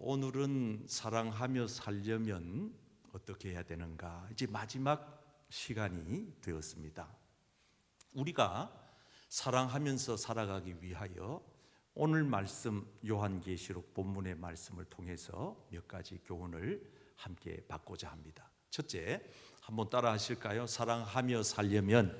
오늘은 사랑하며 살려면 어떻게 해야 되는가? 이제 마지막 시간이 되었습니다. 우리가 사랑하면서 살아가기 위하여 오늘 말씀 요한계시록 본문의 말씀을 통해서 몇 가지 교훈을 함께 받고자 합니다. 첫째, 한번 따라 하실까요? 사랑하며 살려면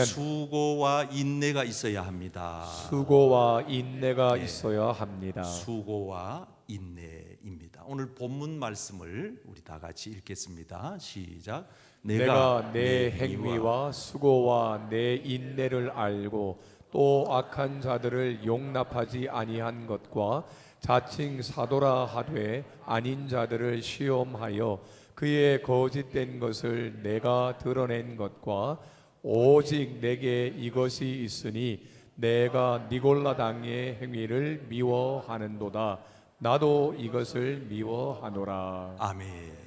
수고와 인내가 있어야 합니다. 수고와 인내가 있어야 합니다. 수고와 인내입니다. 오늘 본문 말씀을 우리 다 같이 읽겠습니다. 시작. 내가 내 행위와 수고와 내 인내를 알고 또 악한 자들을 용납하지 아니한 것과 자칭 사도라 하되 아닌 자들을 시험하여 그의 거짓된 것을 내가 드러낸 것과 오직 내게 이것이 있으니 내가 니골라 당의 행위를 미워하는도다. 나도 이것을 미워하노라. 아멘.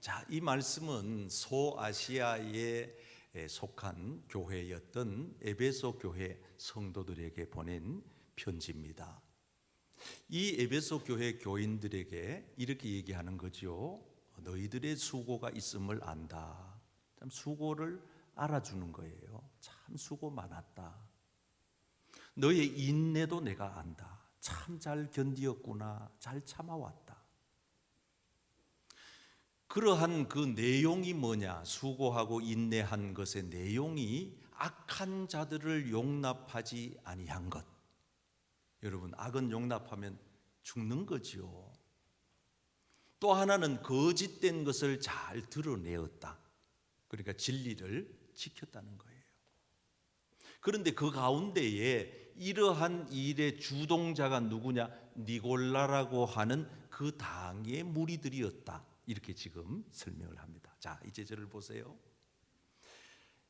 자, 이 말씀은 소아시아에 속한 교회였던 에베소 교회 성도들에게 보낸 편지입니다. 이 에베소 교회 교인들에게 이렇게 얘기하는 거죠. 너희들의 수고가 있음을 안다. 참 수고를 알아주는 거예요. 참 수고 많았다. 너의 인내도 내가 안다. 참 잘 견디었구나. 잘 참아왔다. 그러한 그 내용이 뭐냐? 수고하고 인내한 것의 내용이 악한 자들을 용납하지 아니한 것. 여러분, 악은 용납하면 죽는 거지요. 또 하나는 거짓된 것을 잘 드러내었다. 그러니까 진리를 지켰다는 거예요. 그런데 그 가운데에 이러한 일의 주동자가 누구냐? 니골라라고 하는 그 당의 무리들이었다. 이렇게 지금 설명을 합니다. 자, 이제 저를 보세요.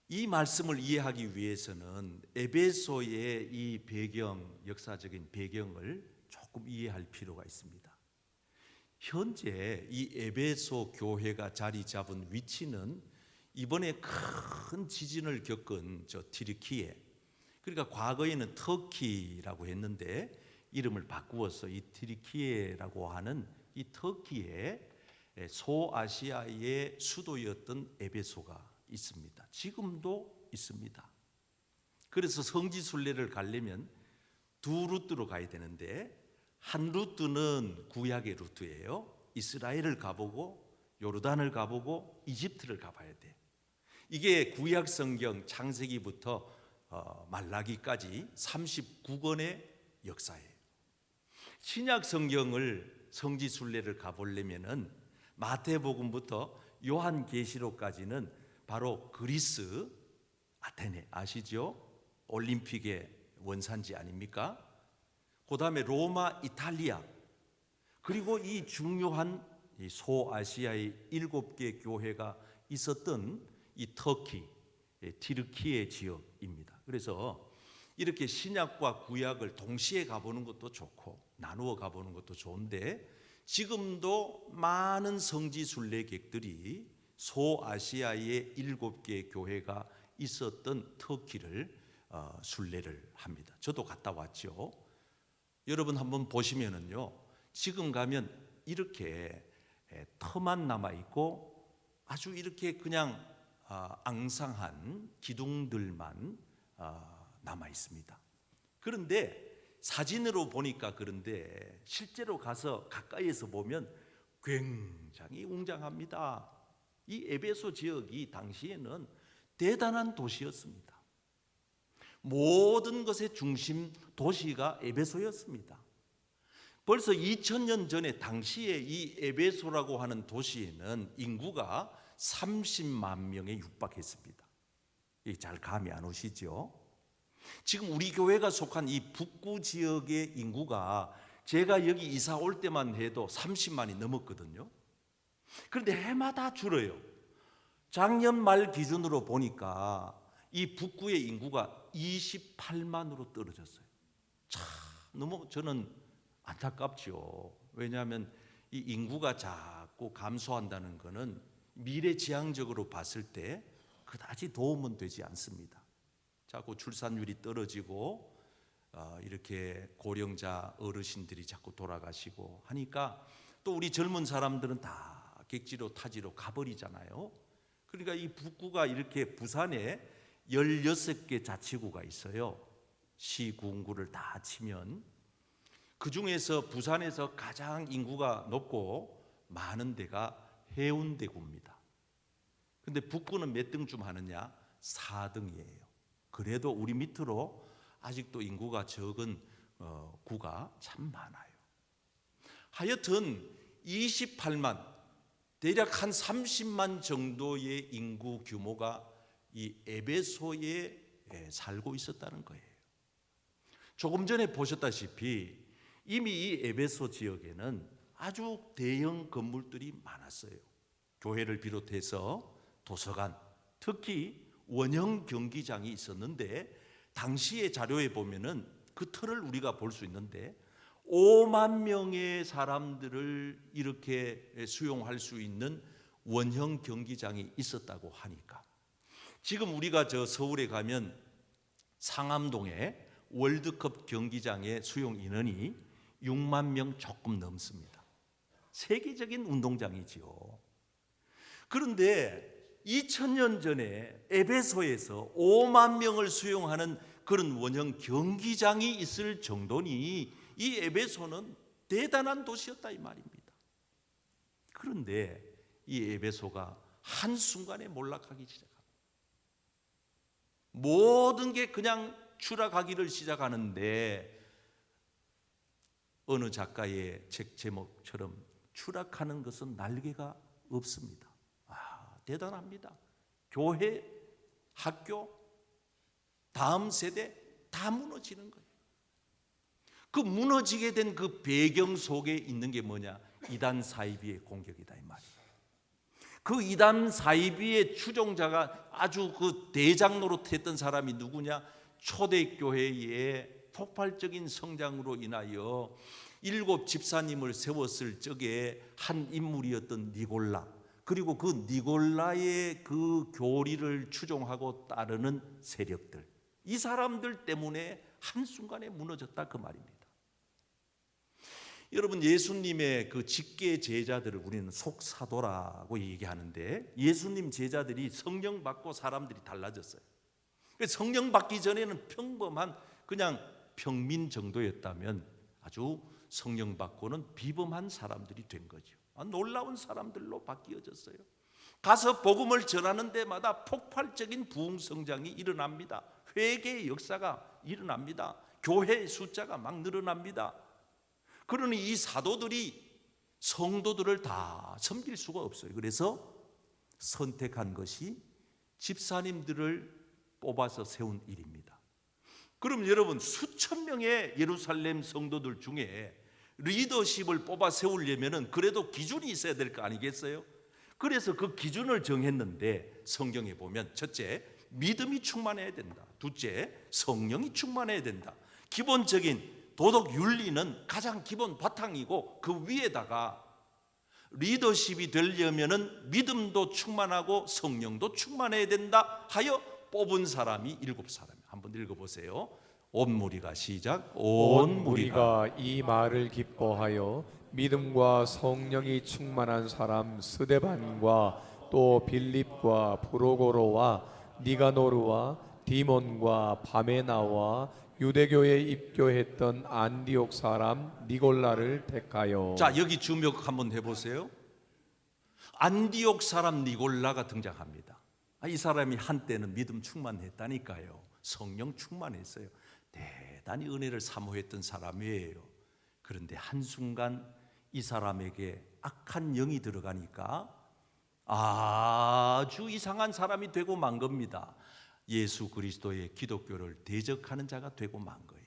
이 말씀을 이해하기 위해서는 에베소의 이 배경, 역사적인 배경을 조금 이해할 필요가 있습니다. 현재 이 에베소 교회가 자리 잡은 위치는 이번에 큰 지진을 겪은 저 튀르키예, 그러니까 과거에는 터키라고 했는데 이름을 바꾸어서 이 튀르키예라고 하는 이 터키의 소아시아의 수도였던 에베소가 있습니다. 지금도 있습니다. 그래서 성지 순례를 가려면 두 루트로 가야 되는데 한 루트는 구약의 루트예요. 이스라엘을 가보고 요르단을 가보고 이집트를 가봐야 돼. 이게 구약 성경 창세기부터 말라기까지 39권의 역사예요. 신약 성경을 성지 순례를 가보려면은 마태복음부터 요한계시록까지는 바로 그리스 아테네 아시죠? 올림픽의 원산지 아닙니까? 그 다음에 로마, 이탈리아, 그리고 이 중요한 이 소아시아의 7개 교회가 있었던 이 터키, 튀르키예 지역입니다. 그래서 이렇게 신약과 구약을 동시에 가보는 것도 좋고 나누어 가보는 것도 좋은데 지금도 많은 성지 순례객들이 소아시아의 7개 교회가 있었던 터키를 순례를 합니다. 저도 갔다 왔죠. 여러분 한번 보시면은요, 지금 가면 이렇게 터만 남아 있고 아주 이렇게 그냥 앙상한 기둥들만 남아 있습니다. 그런데 사진으로 보니까 그런데 실제로 가서 가까이에서 보면 굉장히 웅장합니다. 이 에베소 지역이 당시에는 대단한 도시였습니다. 모든 것의 중심 도시가 에베소였습니다. 벌써 2000년 전에 당시에 이 에베소라고 하는 도시에는 인구가 30만 명에 육박했습니다. 이게 잘 감이 안 오시죠? 지금 우리 교회가 속한 이 북구 지역의 인구가 제가 여기 이사 올 때만 해도 30만이 넘었거든요. 그런데 해마다 줄어요. 작년 말 기준으로 보니까 이 북구의 인구가 28만으로 떨어졌어요. 참 너무 저는 안타깝죠. 왜냐하면 이 인구가 자꾸 감소한다는 것은 미래지향적으로 봤을 때 그다지 도움은 되지 않습니다. 자꾸 출산율이 떨어지고 이렇게 고령자 어르신들이 자꾸 돌아가시고 하니까 또 우리 젊은 사람들은 다 객지로 타지로 가버리잖아요. 그러니까 이 북구가 이렇게 부산에 16개 자치구가 있어요. 시군구를 다 치면 그 중에서 부산에서 가장 인구가 높고 많은 데가 해운대구입니다. 근데 북구는 몇 등쯤 하느냐? 4등이에요. 그래도 우리 밑으로 아직도 인구가 적은 구가 참 많아요. 하여튼 28만, 대략 한 30만 정도의 인구 규모가 이 에베소에 살고 있었다는 거예요. 조금 전에 보셨다시피 이미 이 에베소 지역에는 아주 대형 건물들이 많았어요. 교회를 비롯해서 도서관, 특히 원형 경기장이 있었는데 당시의 자료에 보면은 그 틀을 우리가 볼 수 있는데 5만 명의 사람들을 이렇게 수용할 수 있는 원형 경기장이 있었다고 하니까 지금 우리가 저 서울에 가면 상암동에 월드컵 경기장의 수용 인원이 6만 명 조금 넘습니다. 세계적인 운동장이지요. 그런데 2000년 전에 에베소에서 5만 명을 수용하는 그런 원형 경기장이 있을 정도니 이 에베소는 대단한 도시였다 이 말입니다. 그런데 이 에베소가 한순간에 몰락하기 시작합니다. 모든 게 그냥 추락하기를 시작하는데 어느 작가의 책 제목처럼 추락하는 것은 날개가 없습니다. 대단합니다. 교회, 학교, 다음 세대 다 무너지는 거예요. 그 무너지게 된 그 배경 속에 있는 게 뭐냐? 이단 사이비의 공격이다 이 말이에요. 그 이단 사이비의 추종자가 아주 그 대장 노릇했던 사람이 누구냐? 초대교회의 폭발적인 성장으로 인하여 7 집사님을 세웠을 적에 한 인물이었던 니골라, 그리고 그 니골라의 그 교리를 추종하고 따르는 세력들, 이 사람들 때문에 한순간에 무너졌다 그 말입니다. 여러분, 예수님의 그 직계 제자들을 우리는 속사도라고 얘기하는데 예수님 제자들이 성령 받고 사람들이 달라졌어요. 성령 받기 전에는 평범한 그냥 평민 정도였다면 아주 성령 받고는 비범한 사람들이 된 거죠. 놀라운 사람들로 바뀌어졌어요. 가서 복음을 전하는 데마다 폭발적인 부흥 성장이 일어납니다. 회개의 역사가 일어납니다. 교회의 숫자가 막 늘어납니다. 그러니 이 사도들이 성도들을 다 섬길 수가 없어요. 그래서 선택한 것이 집사님들을 뽑아서 세운 일입니다. 그럼 여러분, 수천 명의 예루살렘 성도들 중에 리더십을 뽑아 세우려면 그래도 기준이 있어야 될 거 아니겠어요? 그래서 그 기준을 정했는데 성경에 보면 첫째, 믿음이 충만해야 된다. 둘째, 성령이 충만해야 된다. 기본적인 도덕 윤리는 가장 기본 바탕이고 그 위에다가 리더십이 되려면은 믿음도 충만하고 성령도 충만해야 된다 하여 뽑은 사람이 7사람. 한번 읽어보세요. 온 무리가 시작. 온 무리가 이 말을 기뻐하여 믿음과 성령이 충만한 사람 스데반과 또 빌립과 브로고로와 니가노르와 디몬과 바메나와 유대교에 입교했던 안디옥 사람 니골라를 택하여. 자, 여기 주목 한번 해보세요. 안디옥 사람 니골라가 등장합니다. 이 사람이 한때는 믿음 충만했다니까요. 성령 충만했어요. 대단히 은혜를 사모했던 사람이에요. 그런데 한순간 이 사람에게 악한 영이 들어가니까 아주 이상한 사람이 되고 만 겁니다. 예수 그리스도의 기독교를 대적하는 자가 되고 만 거예요.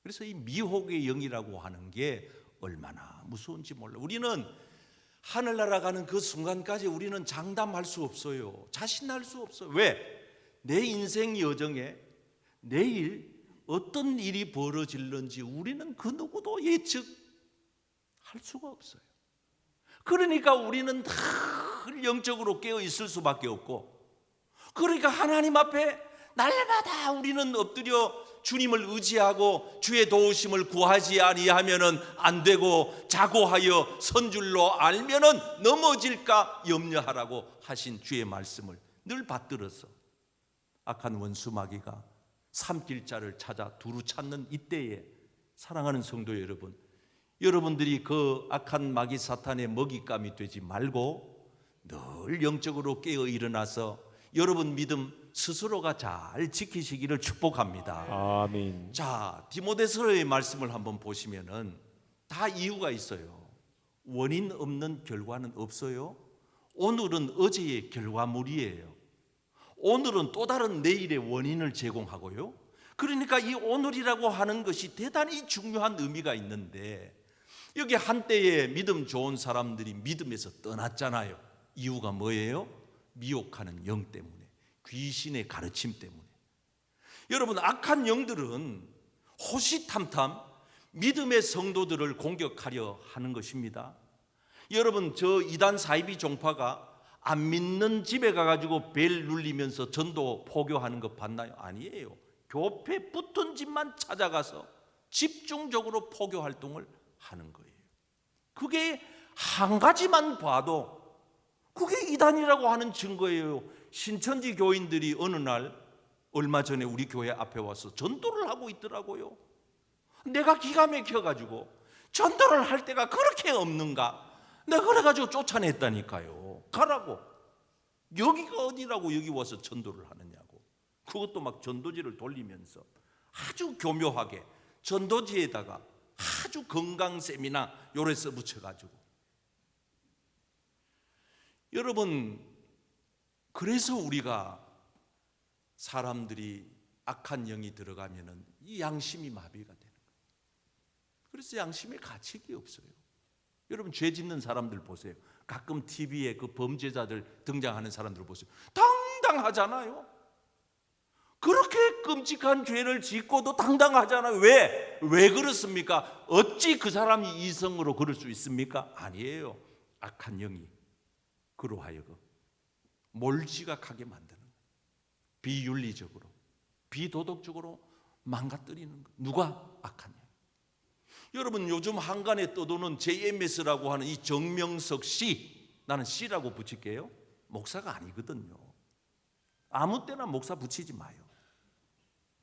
그래서 이 미혹의 영이라고 하는 게 얼마나 무서운지 몰라요. 우리는 하늘나라 가는 그 순간까지 우리는 장담할 수 없어요. 자신할 수 없어요. 왜? 내 인생 여정에 내일 어떤 일이 벌어질는지 우리는 그 누구도 예측할 수가 없어요. 그러니까 우리는 늘 영적으로 깨어 있을 수밖에 없고, 그러니까 하나님 앞에 날마다 우리는 엎드려 주님을 의지하고 주의 도우심을 구하지 아니하면은 안 되고, 자고하여 선줄로 알면은 넘어질까 염려하라고 하신 주의 말씀을 늘 받들어서 악한 원수 마귀가 삼킬 자를 찾아 두루 찾는 이때에, 사랑하는 성도 여러분, 여러분들이 그 악한 마귀 사탄의 먹잇감이 되지 말고 늘 영적으로 깨어 일어나서 여러분 믿음 스스로가 잘 지키시기를 축복합니다. 아멘. 자, 디모데서의 말씀을 한번 보시면은 다 이유가 있어요. 원인 없는 결과는 없어요. 오늘은 어제의 결과물이에요. 오늘은 또 다른 내일의 원인을 제공하고요. 그러니까 이 오늘이라고 하는 것이 대단히 중요한 의미가 있는데, 여기 한때에 믿음 좋은 사람들이 믿음에서 떠났잖아요. 이유가 뭐예요? 미혹하는 영 때문에, 귀신의 가르침 때문에. 여러분, 악한 영들은 호시탐탐 믿음의 성도들을 공격하려 하는 것입니다. 여러분, 저 이단 사이비 종파가 안 믿는 집에 가가지고 벨 눌리면서 전도 포교하는 거 봤나요? 아니에요. 교회 붙은 집만 찾아가서 집중적으로 포교 활동을 하는 거예요. 그게 한 가지만 봐도 그게 이단이라고 하는 증거예요. 신천지 교인들이 어느 날 얼마 전에 우리 교회 앞에 와서 전도를 하고 있더라고요. 내가 기가 막혀가지고, 전도를 할 때가 그렇게 없는가? 내가 그래가지고 쫓아냈다니까요. 가라고. 여기가 어디라고 여기 와서 전도를 하느냐고. 그것도 막 전도지를 돌리면서 아주 교묘하게 전도지에다가 아주 건강 세미나 요래 써붙여가지고. 여러분, 그래서 우리가 사람들이 악한 영이 들어가면은 이 양심이 마비가 되는 거예요. 그래서 양심의 가책이 없어요. 여러분, 죄 짓는 사람들 보세요. 가끔 TV에 그 범죄자들 등장하는 사람들 보세요. 당당하잖아요. 그렇게 끔찍한 죄를 짓고도 당당하잖아요. 왜 그렇습니까? 어찌 그 사람이 이성으로 그럴 수 있습니까? 아니에요. 악한 영이 그로 하여금 몰지각하게 만드는 거예요. 비윤리적으로, 비도덕적으로 망가뜨리는 거예요. 누가? 악한 영. 여러분, 요즘 한간에 떠도는 JMS라고 하는 이 정명석 씨, 나는 씨라고 붙일게요. 목사가 아니거든요. 아무 때나 목사 붙이지 마요.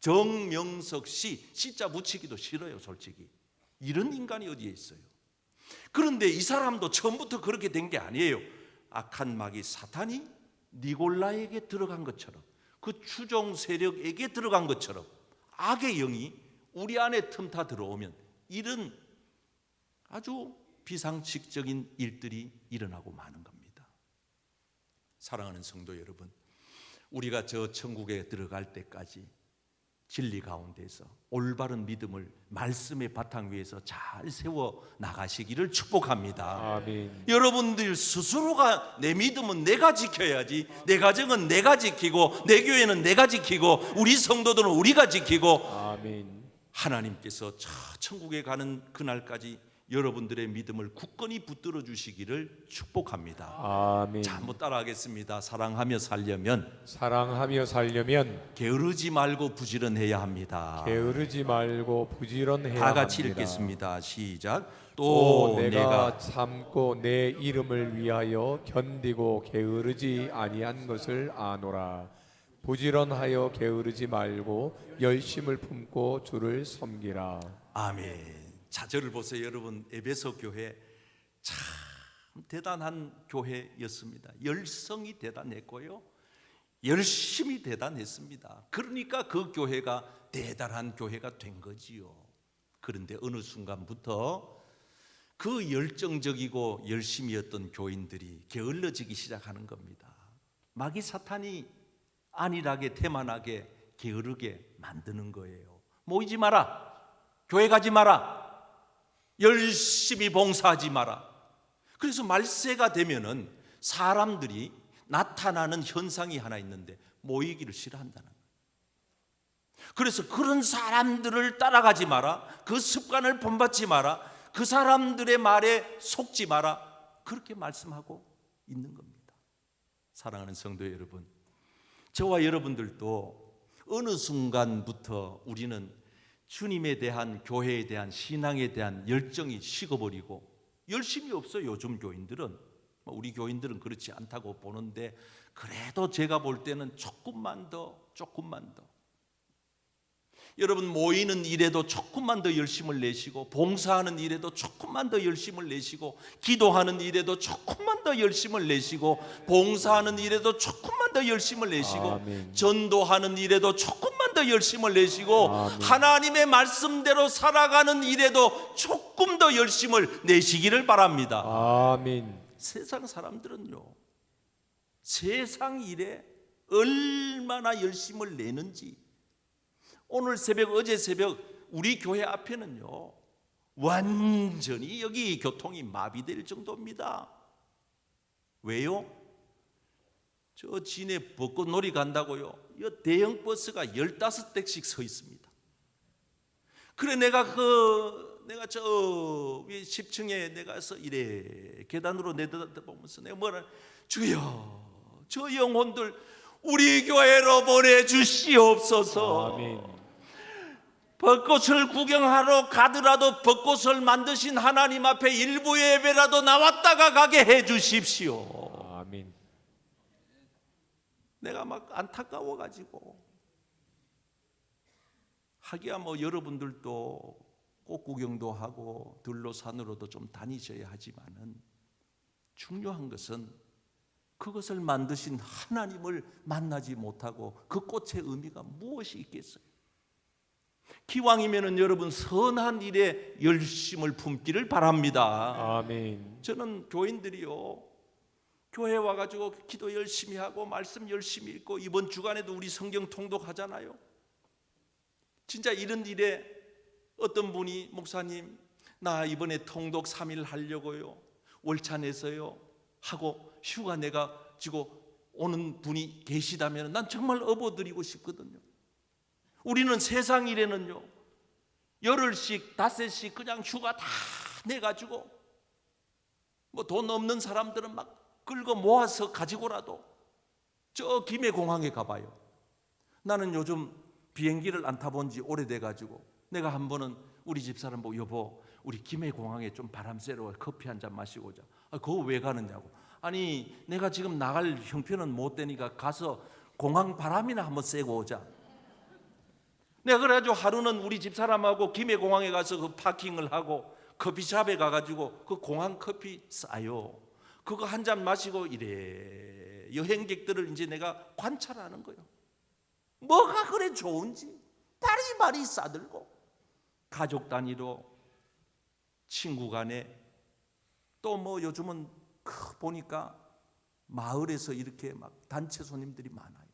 정명석 씨, 씨자 붙이기도 싫어요, 솔직히. 이런 인간이 어디에 있어요? 그런데 이 사람도 처음부터 그렇게 된 게 아니에요. 악한 마귀 사탄이 니골라에게 들어간 것처럼, 그 추종 세력에게 들어간 것처럼 악의 영이 우리 안에 틈타 들어오면 이런 아주 비상식적인 일들이 일어나고 마는 겁니다. 사랑하는 성도 여러분, 우리가 저 천국에 들어갈 때까지 진리 가운데서 올바른 믿음을 말씀의 바탕 위에서 잘 세워 나가시기를 축복합니다. 아멘. 여러분들 스스로가 내 믿음은 내가 지켜야지, 내 가정은 내가 지키고, 내 교회는 내가 지키고, 우리 성도들은 우리가 지키고, 아멘. 하나님께서 저 천국에 가는 그날까지 여러분들의 믿음을 굳건히 붙들어 주시기를 축복합니다. 아멘. 자, 한번 따라하겠습니다. 사랑하며 살려면 사랑하며 살려면 게으르지 말고 부지런해야 합니다. 게으르지 말고 부지런해야 합니다. 다 같이 읽겠습니다. 시작. 또 내가 참고 내 이름을 위하여 견디고 게으르지 아니한 것을 아노라. 부지런하여 게으르지 말고 열심을 품고 주를 섬기라. 아멘. 자절을 보세요. 여러분, 에베소 교회 참 대단한 교회였습니다. 열성이 대단했고요, 열심히 대단했습니다. 그러니까 그 교회가 대단한 교회가 된 거지요. 그런데 어느 순간부터 그 열정적이고 열심이었던 교인들이 게을러지기 시작하는 겁니다. 마귀 사탄이 안일하게 태만하게 게으르게 만드는 거예요. 모이지 마라, 교회 가지 마라, 열심히 봉사하지 마라. 그래서 말세가 되면은 사람들이 나타나는 현상이 하나 있는데 모이기를 싫어한다는 거예요. 그래서 그런 사람들을 따라가지 마라, 그 습관을 본받지 마라, 그 사람들의 말에 속지 마라, 그렇게 말씀하고 있는 겁니다. 사랑하는 성도 여러분, 저와 여러분들도 어느 순간부터 우리는 주님에 대한, 교회에 대한, 신앙에 대한 열정이 식어버리고 열심이 없어요. 요즘 교인들은, 우리 교인들은 그렇지 않다고 보는데, 그래도 제가 볼 때는 조금만 더 여러분, 모이는 일에도 조금만 더 열심을 내시고, 봉사하는 일에도 조금만 더 열심을 내시고, 기도하는 일에도 조금만 더 열심을 내시고, 봉사하는 일에도 조금만 더 열심을 내시고, 아멘. 전도하는 일에도 조금만 더 열심을 내시고, 아멘. 하나님의 말씀대로 살아가는 일에도 조금 더 열심을 내시기를 바랍니다. 아멘. 세상 사람들은요, 세상 일에 얼마나 열심을 내는지, 오늘 새벽, 어제 새벽 우리 교회 앞에는요, 완전히 여기 교통이 마비될 정도입니다. 왜요? 저 진해 벚꽃놀이 간다고요, 이 대형 버스가 15대씩 서 있습니다. 그래 내가 저 위에 10층에 내가서 이래 계단으로 내려다보면서 내가 뭐라, 주여, 저 영혼들 우리 교회로 보내주시옵소서. 아멘. 벚꽃을 구경하러 가더라도 벚꽃을 만드신 하나님 앞에 일부 예배라도 나왔다가 가게 해 주십시오. 아멘. 내가 막 안타까워 가지고, 하기야 뭐 여러분들도 꽃 구경도 하고 들로 산으로도 좀 다니셔야 하지만은, 중요한 것은 그것을 만드신 하나님을 만나지 못하고 그 꽃의 의미가 무엇이 있겠어요? 기왕이면은 여러분 선한 일에 열심을 품기를 바랍니다. 아멘. 저는 교인들이요, 교회 와가지고 기도 열심히 하고 말씀 열심히 읽고 이번 주간에도 우리 성경 통독하잖아요. 진짜 이런 일에 어떤 분이, 목사님 나 이번에 통독 3일 하려고요, 월차 내서요 하고 휴가 내가 지고 오는 분이 계시다면 난 정말 업어드리고 싶거든요. 우리는 세상 일에는요, 열흘씩 5씩 그냥 휴가 다 내가지고, 뭐 돈 없는 사람들은 막 긁어 모아서 가지고라도 저 김해공항에 가봐요. 나는 요즘 비행기를 안 타본 지 오래돼가지고 내가 한 번은 우리 집사람 보고, 여보 우리 김해공항에 좀 바람 쐬러 커피 한 잔 마시고 오자. 그거 왜 가느냐고. 아니 내가 지금 나갈 형편은 못 되니까 가서 공항 바람이나 한번 쐬고 오자. 내가 그래가지고 하루는 우리 집사람하고 김해공항에 가서 그 파킹을 하고 커피숍에 가가지고 그 공항 커피 싸요. 그거 한 잔 마시고 이래 여행객들을 이제 내가 관찰하는 거예요. 뭐가 그래 좋은지 바리바리 싸들고, 가족 단위로, 친구 간에, 또 뭐 요즘은 보니까 마을에서 이렇게 막 단체 손님들이 많아요.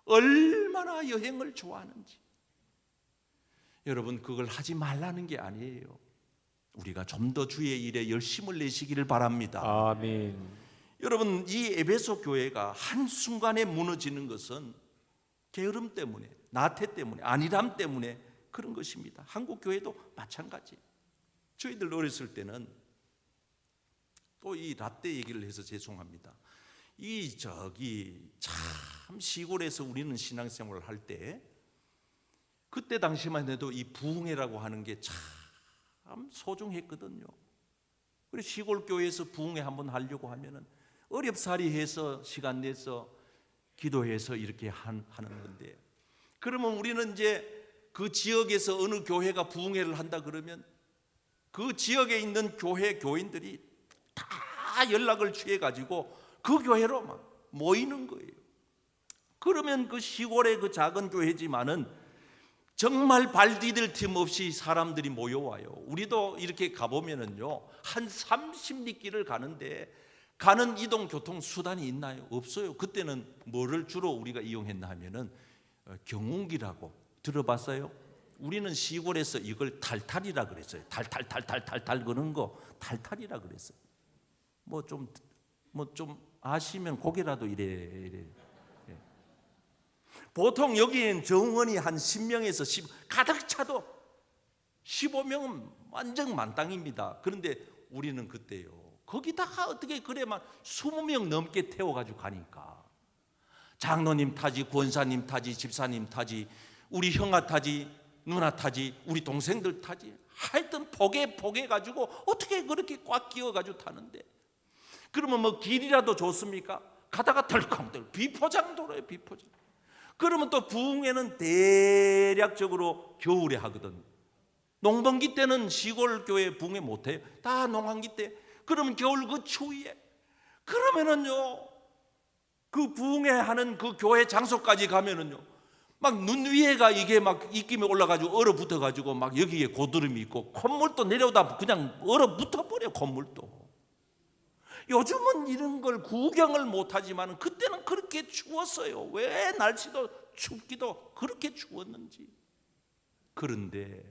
얼마나 여행을 좋아하는지. 여러분 그걸 하지 말라는 게 아니에요. 우리가 좀 더 주의 일에 열심을 내시기를 바랍니다. 아멘. 여러분 이 에베소 교회가 한순간에 무너지는 것은 게으름 때문에, 나태 때문에, 안일함 때문에 그런 것입니다. 한국 교회도 마찬가지. 저희들 어렸을 때는, 또 이 라떼 얘기를 해서 죄송합니다, 참 시골에서 우리는 신앙생활을 할 때, 그때 당시만 해도 이 부흥회라고 하는 게 참 소중했거든요. 그래서 시골 교회에서 부흥회 한번 하려고 하면은 어렵사리해서 시간 내서 기도해서 이렇게 하는 건데, 그러면 우리는 이제 그 지역에서 어느 교회가 부흥회를 한다 그러면 그 지역에 있는 교회 교인들이 다 연락을 취해 가지고 그 교회로 막 모이는 거예요. 그러면 그 시골의 그 작은 교회지만은 정말 발 디딜 틈 없이 사람들이 모여와요. 우리도 이렇게 가보면은요, 한 30리길을 가는데 가는 이동 교통 수단이 있나요? 없어요. 그때는 뭐를 주로 우리가 이용했나 하면은 경운기라고 들어봤어요? 우리는 시골에서 이걸 탈탈이라 그랬어요. 탈탈 그런 거 탈탈이라 그랬어요. 뭐 좀 아시면 고개라도 이래. 보통 여기엔 정원이 한 10명에서 10 가득 차도 15명은 완전 만땅입니다. 그런데 우리는 그때요, 거기다가 어떻게 그래만 20명 넘게 태워가지고 가니까 장로님 타지, 권사님 타지, 집사님 타지, 우리 형아 타지, 누나 타지, 우리 동생들 타지. 하여튼 포개 가지고 어떻게 그렇게 꽉 끼워 가지고 타는데, 그러면 뭐 길이라도 좋습니까? 가다가 덜컹덜 비포장도로에 비포장. 그러면 또 부흥회는 대략적으로 겨울에 하거든. 농번기 때는 시골 교회 부흥회 못해요. 다 농한기 때. 그러면 겨울 그 추위에, 그러면은요 그 부흥회 하는 그 교회 장소까지 가면은요 막 눈 위에가 이게 막 입김이 올라가지고 얼어붙어 가지고 막 여기에 고드름이 있고 콧물도 내려오다 그냥 얼어붙어 버려. 콧물도. 요즘은 이런 걸 구경을 못하지만 그때는 그렇게 추웠어요. 왜 날씨도 춥기도 그렇게 추웠는지. 그런데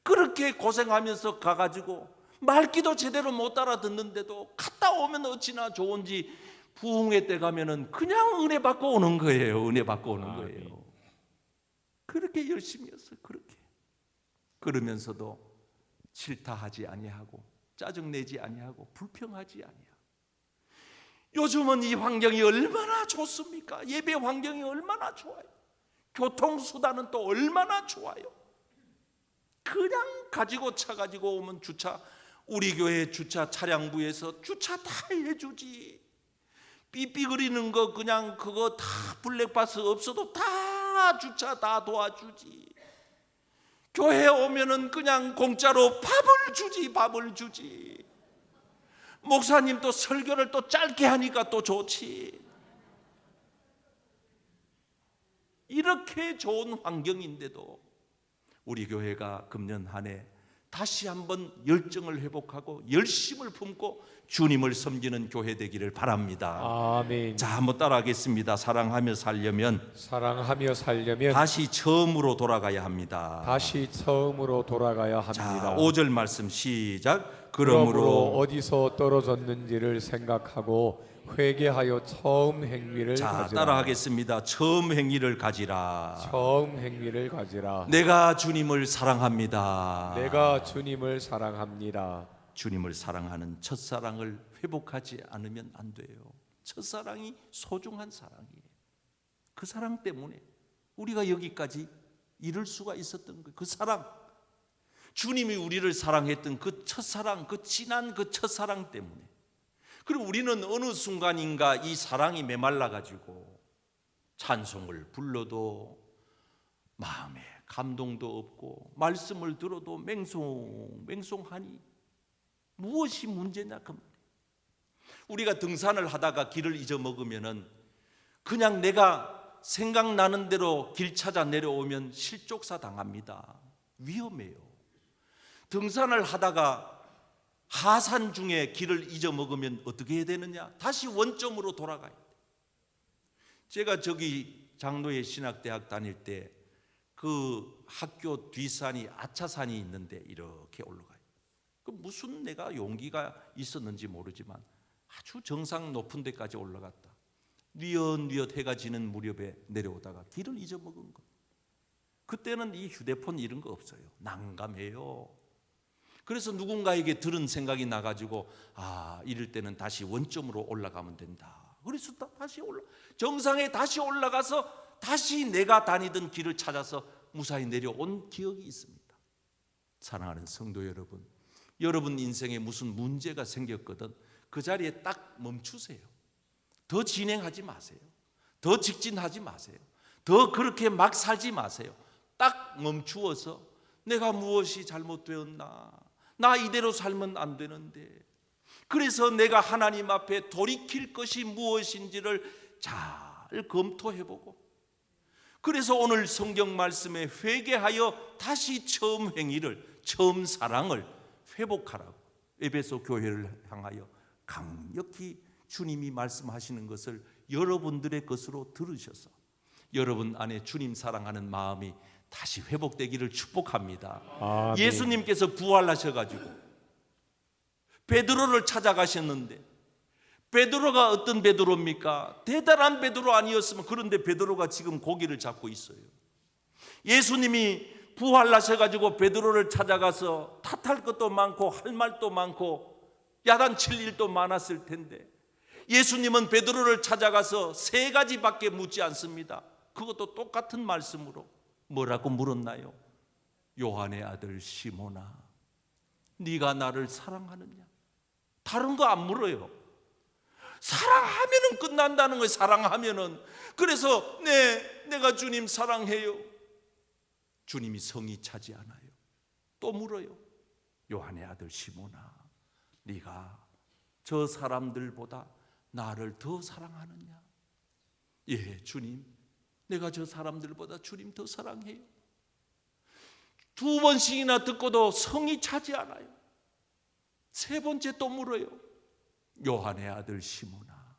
그렇게 고생하면서 가가지고 말귀도 제대로 못 알아듣는데도 갔다 오면 어찌나 좋은지 부흥회 때 가면은 그냥 은혜 받고 오는 거예요. 은혜 받고 오는 거예요. 그렇게 열심히 했어요. 그렇게. 그러면서도 질타하지 아니하고 짜증내지 아니하고 불평하지 아니하고. 요즘은 이 환경이 얼마나 좋습니까? 예배 환경이 얼마나 좋아요. 교통수단은 또 얼마나 좋아요. 그냥 가지고 차 가지고 오면 주차, 우리 교회 주차 차량부에서 주차 다 해주지. 삐삐거리는 거 그냥 그거 다 블랙박스 없어도 다 주차 다 도와주지. 교회 오면은 그냥 공짜로 밥을 주지. 목사님도 설교를 또 짧게 하니까 또 좋지. 이렇게 좋은 환경인데도 우리 교회가 금년 한 해 다시 한번 열정을 회복하고 열심을 품고 주님을 섬기는 교회 되기를 바랍니다. 아멘. 자, 한번 따라하겠습니다. 사랑하며 살려면 다시 처음으로 돌아가야 합니다. 다시 처음으로 돌아가야 합니다. 자, 5절 말씀 시작. 그러므로 어디서 떨어졌는지를 생각하고 회개하여 처음 행위를 자, 가지라. 따라하겠습니다. 처음 행위를 가지라. 처음 행위를 가지라. 내가 주님을 사랑합니다. 내가 주님을 사랑합니다. 주님을 사랑하는 첫사랑을 회복하지 않으면 안 돼요. 첫사랑이 소중한 사랑이에요. 그 사랑 때문에 우리가 여기까지 이룰 수가 있었던 거예요. 그 사랑, 주님이 우리를 사랑했던 그 첫사랑, 그 진한 그 첫사랑 때문에. 그리고 우리는 어느 순간인가 이 사랑이 메말라 가지고 찬송을 불러도 마음에 감동도 없고 말씀을 들어도 맹송하니 무엇이 문제냐 그 말이에요. 우리가 등산을 하다가 길을 잊어먹으면은 그냥 내가 생각나는 대로 길 찾아 내려오면 실족사 당합니다. 위험해요. 등산을 하다가 하산 중에 길을 잊어먹으면 어떻게 해야 되느냐? 다시 원점으로 돌아가야 돼요. 제가 저기 장로의 신학대학 다닐 때 그 학교 뒷산이 아차산이 있는데 이렇게 올라가요. 그 무슨 내가 용기가 있었는지 모르지만 아주 정상 높은 데까지 올라갔다. 뉘엿뉘엿 해가 지는 무렵에 내려오다가 길을 잊어먹은 거. 그때는 이 휴대폰 이런 거 없어요. 난감해요. 그래서 누군가에게 들은 생각이 나가지고 이럴 때는 다시 원점으로 올라가면 된다. 그래서 다시 정상에 다시 올라가서 다시 내가 다니던 길을 찾아서 무사히 내려온 기억이 있습니다. 사랑하는 성도 여러분, 여러분 인생에 무슨 문제가 생겼거든 그 자리에 딱 멈추세요. 더 진행하지 마세요. 더 직진하지 마세요. 더 그렇게 막 살지 마세요. 딱 멈추어서 내가 무엇이 잘못되었나? 나 이대로 살면 안 되는데. 그래서 내가 하나님 앞에 돌이킬 것이 무엇인지를 잘 검토해보고, 그래서 오늘 성경 말씀에 회개하여 다시 처음 행위를, 처음 사랑을 회복하라고 에베소 교회를 향하여 강력히 주님이 말씀하시는 것을 여러분들의 것으로 들으셔서 여러분 안에 주님 사랑하는 마음이 다시 회복되기를 축복합니다. 아멘. 예수님께서 부활하셔가지고 베드로를 찾아가셨는데 베드로가 어떤 베드로입니까? 대단한 베드로 아니었으면. 그런데 베드로가 지금 고기를 잡고 있어요. 예수님이 부활하셔가지고 베드로를 찾아가서 탓할 것도 많고 할 말도 많고 야단칠 일도 많았을 텐데 예수님은 베드로를 찾아가서 3가지밖에 묻지 않습니다. 그것도 똑같은 말씀으로 뭐라고 물었나요? 요한의 아들 시몬아, 네가 나를 사랑하느냐? 다른 거 안 물어요. 사랑하면은 끝난다는 거예요. 사랑하면은. 그래서 내가 주님 사랑해요. 주님이 성이 차지 않아요. 또 물어요. 요한의 아들 시몬아, 네가 저 사람들보다 나를 더 사랑하느냐? 예, 주님, 내가 저 사람들보다 주님 더 사랑해요. 2번씩이나 듣고도 성이 차지 않아요. 3번째 또 물어요. 요한의 아들 시몬아,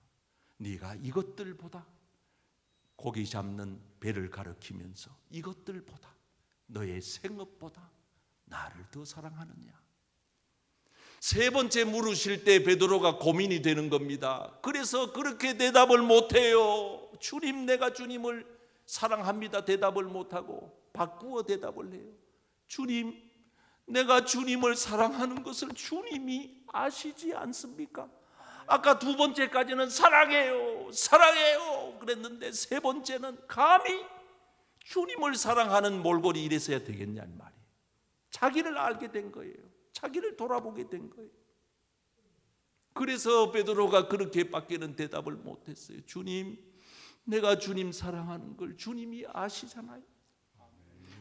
네가 이것들보다, 고기 잡는 배를 가리키면서 이것들보다, 너의 생업보다 나를 더 사랑하느냐? 3번째 물으실 때 베드로가 고민이 되는 겁니다. 그래서 그렇게 대답을 못해요. 주님, 내가 주님을 사랑합니다 대답을 못하고 바꾸어 대답을 해요. 주님, 내가 주님을 사랑하는 것을 주님이 아시지 않습니까? 아까 2번째까지는 사랑해요 사랑해요 그랬는데 3번째는 감히 주님을 사랑하는 몰골이 이래서야 되겠냐는 말이에요. 자기를 알게 된 거예요. 자기를 돌아보게 된 거예요. 그래서 베드로가 그렇게밖에는 대답을 못했어요. 주님, 내가 주님 사랑하는 걸 주님이 아시잖아요.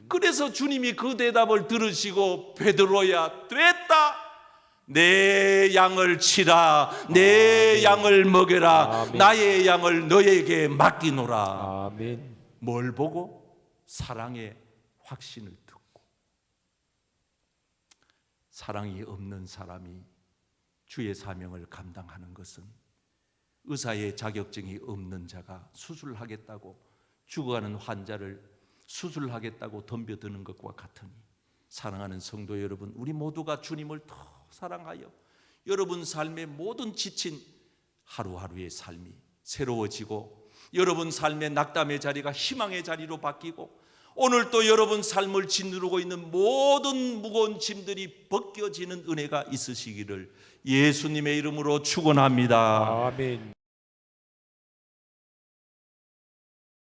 그래서 주님이 그 대답을 들으시고 베드로야, 됐다, 내 양을 치라, 내 양을 먹여라, 아멘. 나의 양을 너에게 맡기노라. 아멘. 뭘 보고? 사랑의 확신을 듣고. 사랑이 없는 사람이 주의 사명을 감당하는 것은 의사의 자격증이 없는 자가 수술하겠다고 죽어가는 환자를 수술하겠다고 덤벼드는 것과 같으니, 사랑하는 성도 여러분, 우리 모두가 주님을 더 사랑하여 여러분 삶의 모든 지친 하루하루의 삶이 새로워지고, 여러분 삶의 낙담의 자리가 희망의 자리로 바뀌고, 오늘 또 여러분 삶을 짓누르고 있는 모든 무거운 짐들이 벗겨지는 은혜가 있으시기를 예수님의 이름으로 축원합니다. 아멘.